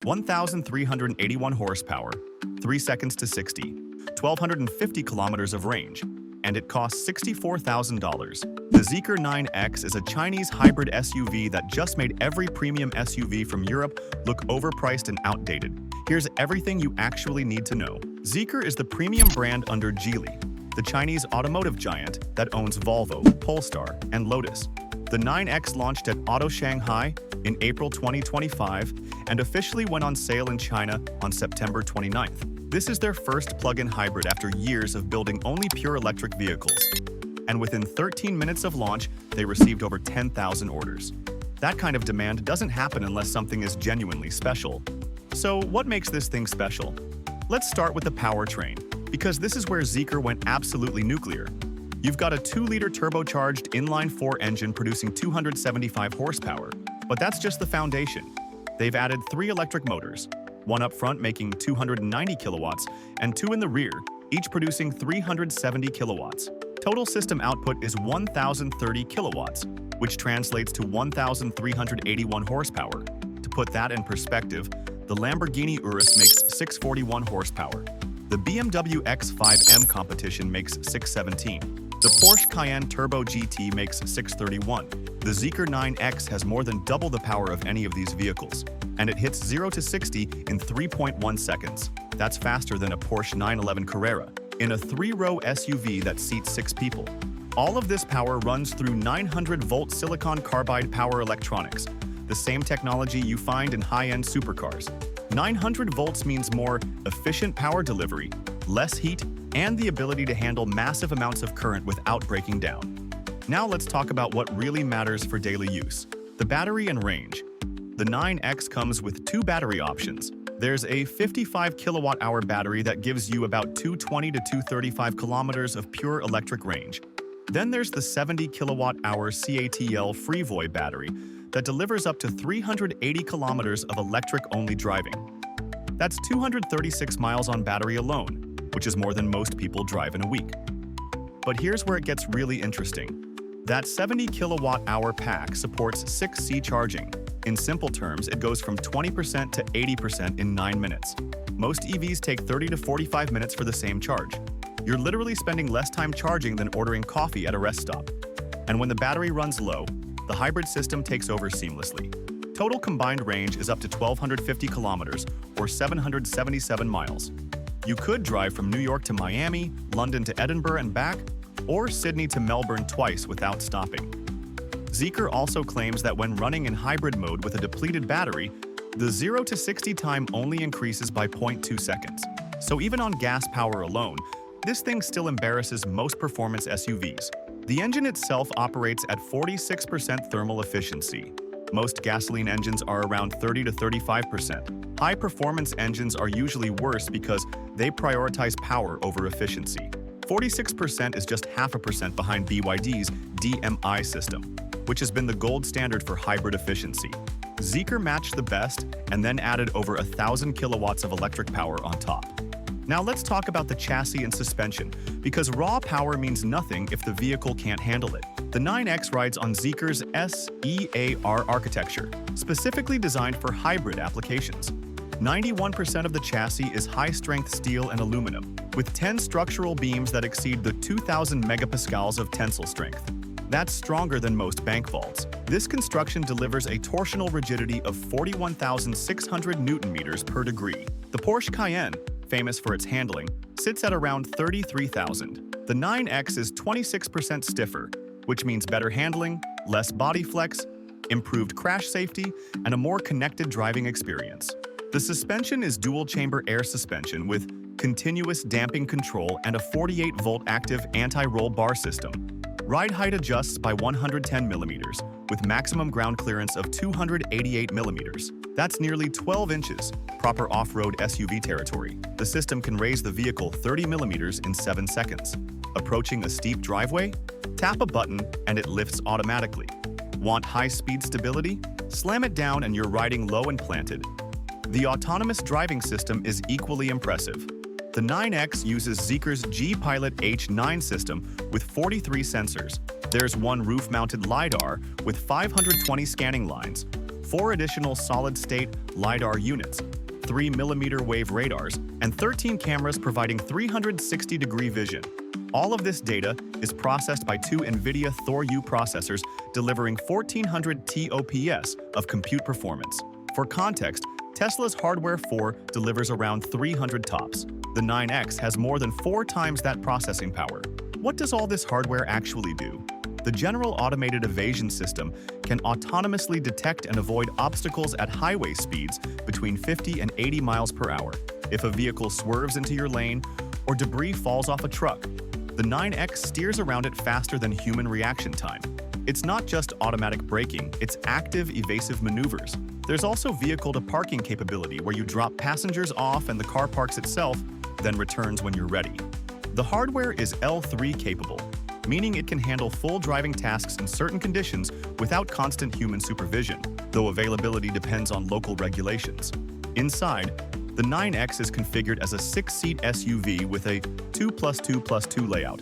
1,381 horsepower, 3 seconds to 60, 1,250 kilometers of range, and it costs $64,000. The Zeekr 9X is a Chinese hybrid SUV that just made every premium SUV from Europe look overpriced and outdated. Here's everything you actually need to know. Zeekr is the premium brand under Geely, the Chinese automotive giant that owns Volvo, Polestar, and Lotus. The 9X launched at Auto Shanghai in April 2025 and officially went on sale in China on September 29th. This is their first plug-in hybrid after years of building only pure electric vehicles. And within 13 minutes of launch, they received over 10,000 orders. That kind of demand doesn't happen unless something is genuinely special. So what makes this thing special? Let's start with the powertrain, because this is where Zeekr went absolutely nuclear. You've got a 2-liter turbocharged inline-4 engine producing 275 horsepower. But that's just the foundation. They've added 3 electric motors, one up front making 290 kilowatts and 2 in the rear, each producing 370 kilowatts. Total system output is 1,030 kilowatts, which translates to 1,381 horsepower. To put that in perspective, the Lamborghini Urus makes 641 horsepower. The BMW X5M competition makes 617. The Porsche Cayenne Turbo GT makes 631. The Zeekr 9X has more than double the power of any of these vehicles, and it hits 0 to 60 in 3.1 seconds. That's faster than a Porsche 911 Carrera, in a 3-row SUV that seats 6 people. All of this power runs through 900-volt silicon carbide power electronics, the same technology you find in high-end supercars. 900 volts means more efficient power delivery, less heat, and the ability to handle massive amounts of current without breaking down. Now let's talk about what really matters for daily use: the battery and range. The 9X comes with 2 battery options. There's a 55 kilowatt-hour battery that gives you about 220 to 235 kilometers of pure electric range. Then there's the 70 kilowatt-hour CATL Freevoy battery that delivers up to 380 kilometers of electric-only driving. That's 236 miles on battery alone, which is more than most people drive in a week. But here's where it gets really interesting. That 70 kilowatt-hour pack supports 6C charging. In simple terms, it goes from 20% to 80% in 9 minutes. Most EVs take 30 to 45 minutes for the same charge. You're literally spending less time charging than ordering coffee at a rest stop. And when the battery runs low, the hybrid system takes over seamlessly. Total combined range is up to 1,250 kilometers, or 777 miles. You could drive from New York to Miami, London to Edinburgh and back, or Sydney to Melbourne twice without stopping. Zeekr also claims that when running in hybrid mode with a depleted battery, the 0 to 60 time only increases by 0.2 seconds. So even on gas power alone, this thing still embarrasses most performance SUVs. The engine itself operates at 46% thermal efficiency. Most gasoline engines are around 30 to 35%. High-performance engines are usually worse because they prioritize power over efficiency. 46% is just 0.5% behind BYD's DMI system, which has been the gold standard for hybrid efficiency. Zeekr matched the best and then added over 1,000 kilowatts of electric power on top. Now let's talk about the chassis and suspension, because raw power means nothing if the vehicle can't handle it. The 9X rides on Zeekr's SEAR architecture, specifically designed for hybrid applications. 91% of the chassis is high-strength steel and aluminum, with 10 structural beams that exceed the 2,000 megapascals of tensile strength. That's stronger than most bank vaults. This construction delivers a torsional rigidity of 41,600 newton-meters per degree. The Porsche Cayenne, famous for its handling, sits at around 33,000. The 9X is 26% stiffer, which means better handling, less body flex, improved crash safety, and a more connected driving experience. The suspension is dual-chamber air suspension with continuous damping control and a 48-volt active anti-roll bar system. Ride height adjusts by 110 millimeters, with maximum ground clearance of 288 millimeters. That's nearly 12 inches, proper off-road SUV territory. The system can raise the vehicle 30 millimeters in 7 seconds. Approaching a steep driveway? Tap a button and it lifts automatically. Want high-speed stability? Slam it down and you're riding low and planted. The autonomous driving system is equally impressive. The 9X uses Zeekr's G-Pilot H9 system with 43 sensors. There's one roof-mounted LiDAR with 520 scanning lines, 4 additional solid-state LiDAR units, 3mm wave radars, and 13 cameras providing 360-degree vision. All of this data is processed by two Nvidia Thor-U processors, delivering 1400 TOPS of compute performance. For context, Tesla's Hardware 4 delivers around 300 TOPS. The 9X has more than 4 times that processing power. What does all this hardware actually do? The General Automated Evasion System can autonomously detect and avoid obstacles at highway speeds between 50 and 80 miles per hour. If a vehicle swerves into your lane or debris falls off a truck, the 9X steers around it faster than human reaction time. It's not just automatic braking, it's active evasive maneuvers. There's also vehicle-to-parking capability where you drop passengers off and the car parks itself, then returns when you're ready. The hardware is L3 capable, meaning it can handle full driving tasks in certain conditions without constant human supervision, though availability depends on local regulations. Inside, the 9X is configured as a 6-seat SUV with a 2+2+2 layout.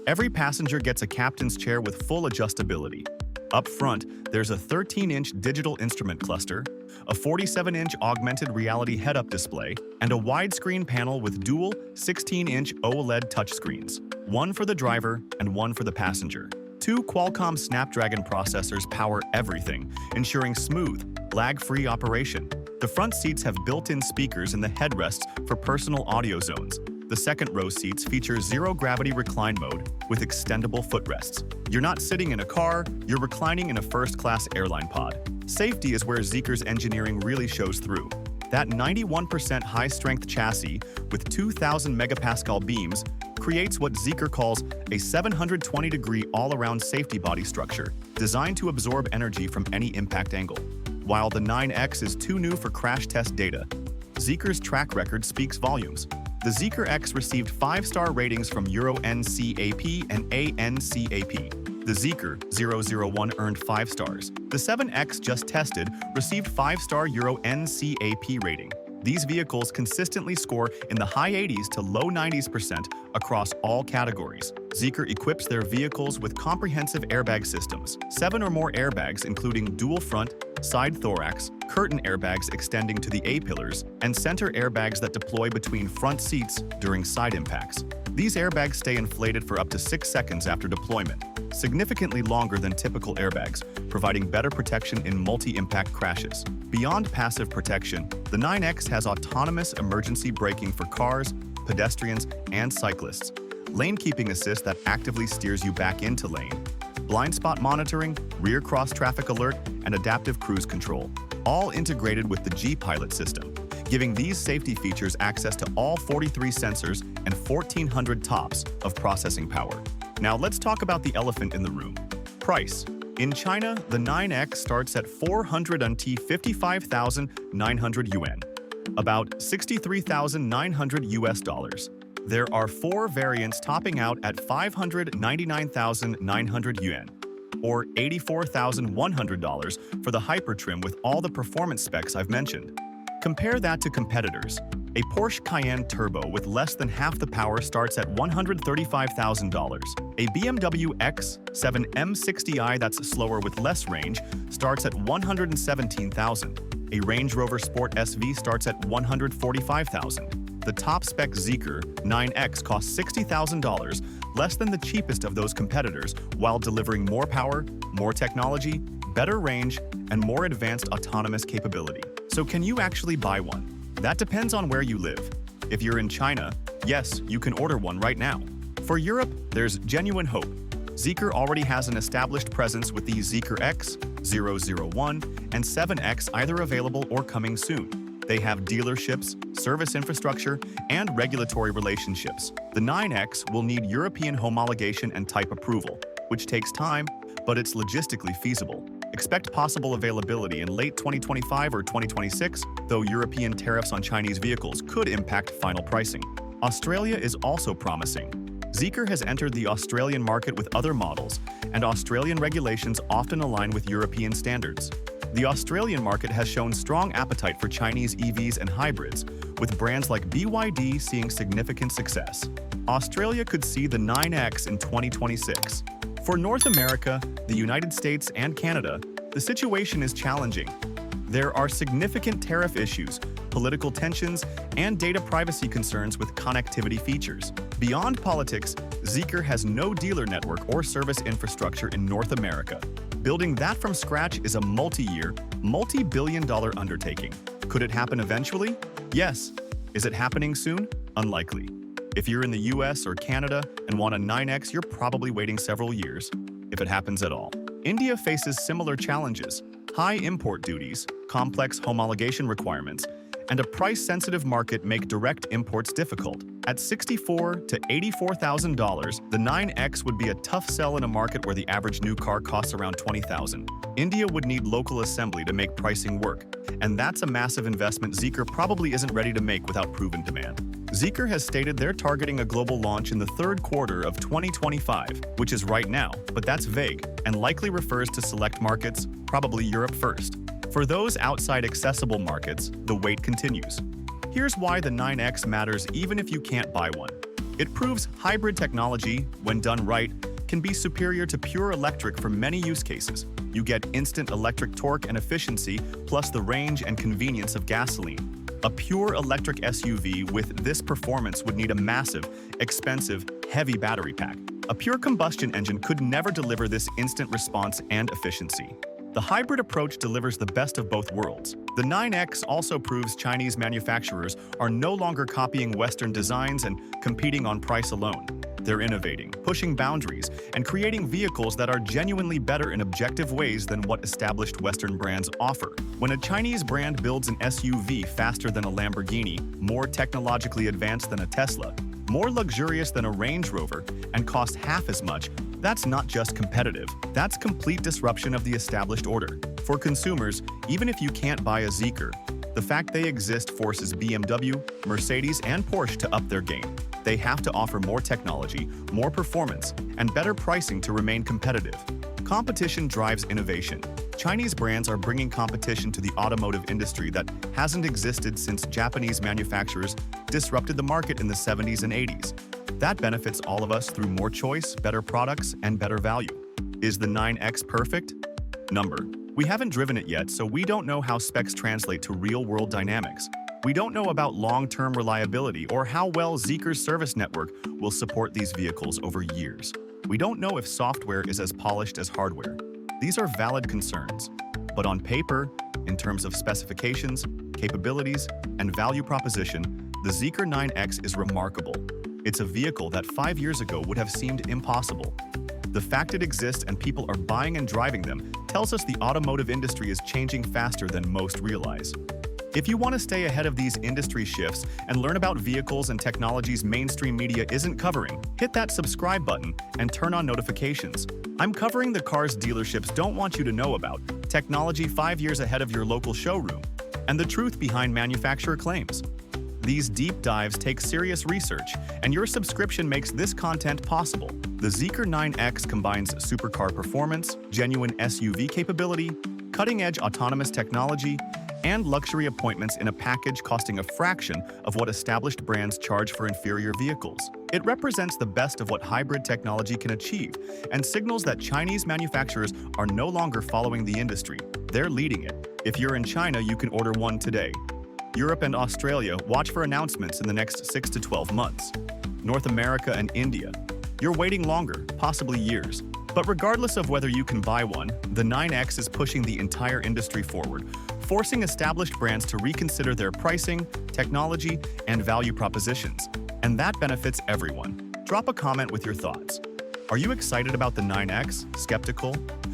Every passenger gets a captain's chair with full adjustability. Up front, there's a 13-inch digital instrument cluster, a 47-inch augmented reality head-up display, and a widescreen panel with dual 16-inch OLED touchscreens, one for the driver and one for the passenger. Two Qualcomm Snapdragon processors power everything, ensuring smooth, lag-free operation. The front seats have built-in speakers in the headrests for personal audio zones. The second-row seats feature zero-gravity recline mode with extendable footrests. You're not sitting in a car, you're reclining in a first-class airline pod. Safety is where Zeekr's engineering really shows through. That 91% high-strength chassis with 2,000 megapascal beams creates what Zeekr calls a 720-degree all-around safety body structure, designed to absorb energy from any impact angle. While the 9X is too new for crash test data, Zeekr's track record speaks volumes. The Zeekr X received 5-star ratings from Euro NCAP and ANCAP. The Zeekr 001 earned 5 stars. The 7X just tested received 5-star Euro NCAP rating. These vehicles consistently score in the high 80s to low 90s% across all categories. Zeekr equips their vehicles with comprehensive airbag systems, 7 or more airbags including dual front, side thorax, curtain airbags extending to the A-pillars, and center airbags that deploy between front seats during side impacts. These airbags stay inflated for up to 6 seconds after deployment, significantly longer than typical airbags, providing better protection in multi-impact crashes. Beyond passive protection, the 9X has autonomous emergency braking for cars, pedestrians, and cyclists, lane keeping assist that actively steers you back into lane, blind spot monitoring, rear cross-traffic alert, and adaptive cruise control, all integrated with the G-Pilot system, giving these safety features access to all 43 sensors and 1,400 TOPS of processing power. Now let's talk about the elephant in the room: price. In China, the 9X starts at 455,900 yuan, about 63,900 US dollars. There are 4 variants topping out at 599,900 yuan, or $84,100 for the Hyper trim with all the performance specs I've mentioned. Compare that to competitors. A Porsche Cayenne Turbo with less than half the power starts at $135,000. A BMW X7 M60i that's slower with less range starts at $117,000. A Range Rover Sport SV starts at $145,000. The top-spec Zeekr 9X costs $60,000, less than the cheapest of those competitors, while delivering more power, more technology, better range, and more advanced autonomous capability. So can you actually buy one? That depends on where you live. If you're in China, yes, you can order one right now. For Europe, there's genuine hope. Zeekr already has an established presence with the Zeekr X, 001, and 7X either available or coming soon. They have dealerships, service infrastructure, and regulatory relationships. The 9X will need European homologation and type approval, which takes time, but it's logistically feasible. Expect possible availability in late 2025 or 2026, though European tariffs on Chinese vehicles could impact final pricing. Australia is also promising. Zeekr has entered the Australian market with other models, and Australian regulations often align with European standards. The Australian market has shown strong appetite for Chinese EVs and hybrids, with brands like BYD seeing significant success. Australia could see the 9X in 2026. For North America, the United States, and Canada, the situation is challenging. There are significant tariff issues, political tensions, and data privacy concerns with connectivity features. Beyond politics, Zeekr has no dealer network or service infrastructure in North America. Building that from scratch is a multi-year, multi-billion-dollar undertaking. Could it happen eventually? Yes. Is it happening soon? Unlikely. If you're in the US or Canada and want a 9X, you're probably waiting several years, if it happens at all. India faces similar challenges: high import duties, complex homologation requirements, and a price-sensitive market make direct imports difficult. At $64,000 to $84,000, the 9X would be a tough sell in a market where the average new car costs around $20,000. India would need local assembly to make pricing work, and that's a massive investment Zeekr probably isn't ready to make without proven demand. Zeekr has stated they're targeting a global launch in the third quarter of 2025, which is right now, but that's vague and likely refers to select markets, probably Europe first. For those outside accessible markets, the wait continues. Here's why the 9X matters even if you can't buy one. It proves hybrid technology, when done right, can be superior to pure electric for many use cases. You get instant electric torque and efficiency, plus the range and convenience of gasoline. A pure electric SUV with this performance would need a massive, expensive, heavy battery pack. A pure combustion engine could never deliver this instant response and efficiency. The hybrid approach delivers the best of both worlds. The 9X also proves Chinese manufacturers are no longer copying Western designs and competing on price alone. They're innovating, pushing boundaries, and creating vehicles that are genuinely better in objective ways than what established Western brands offer. When a Chinese brand builds an SUV faster than a Lamborghini, more technologically advanced than a Tesla, more luxurious than a Range Rover, and costs half as much, that's not just competitive, that's complete disruption of the established order. For consumers, even if you can't buy a Zeekr, the fact they exist forces BMW, Mercedes, and Porsche to up their game. They have to offer more technology, more performance, and better pricing to remain competitive. Competition drives innovation. Chinese brands are bringing competition to the automotive industry that hasn't existed since Japanese manufacturers disrupted the market in the 70s and 80s. That benefits all of us through more choice, better products, and better value. Is the 9X perfect? Number. We haven't driven it yet, so we don't know how specs translate to real-world dynamics. We don't know about long-term reliability or how well Zeekr's service network will support these vehicles over years. We don't know if software is as polished as hardware. These are valid concerns. But on paper, in terms of specifications, capabilities, and value proposition, the Zeekr 9X is remarkable. It's a vehicle that 5 years ago would have seemed impossible. The fact it exists and people are buying and driving them tells us the automotive industry is changing faster than most realize. If you want to stay ahead of these industry shifts and learn about vehicles and technologies mainstream media isn't covering, hit that subscribe button and turn on notifications. I'm covering the cars dealerships don't want you to know about, technology 5 years ahead of your local showroom, and the truth behind manufacturer claims. These deep dives take serious research, and your subscription makes this content possible. The Zeekr 9X combines supercar performance, genuine SUV capability, cutting-edge autonomous technology, and luxury appointments in a package costing a fraction of what established brands charge for inferior vehicles. It represents the best of what hybrid technology can achieve and signals that Chinese manufacturers are no longer following the industry. They're leading it. If you're in China, you can order one today. Europe and Australia, watch for announcements in the next 6 to 12 months. North America and India, you're waiting longer, possibly years. But regardless of whether you can buy one, the 9X is pushing the entire industry forward, forcing established brands to reconsider their pricing, technology, and value propositions. And that benefits everyone. Drop a comment with your thoughts. Are you excited about the 9X? Skeptical?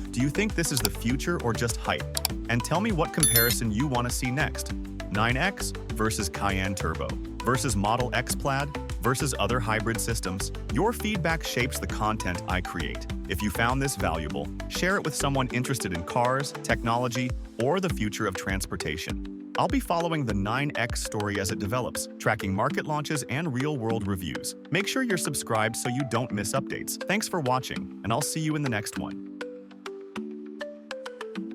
Do you think this is the future or just hype? And tell me what comparison you want to see next. 9X versus Cayenne Turbo versus Model X Plaid versus other hybrid systems. Your feedback shapes the content I create. If you found this valuable, share it with someone interested in cars, technology, or the future of transportation. I'll be following the 9X story as it develops, tracking market launches and real-world reviews. Make sure you're subscribed so you don't miss updates. Thanks for watching, and I'll see you in the next one.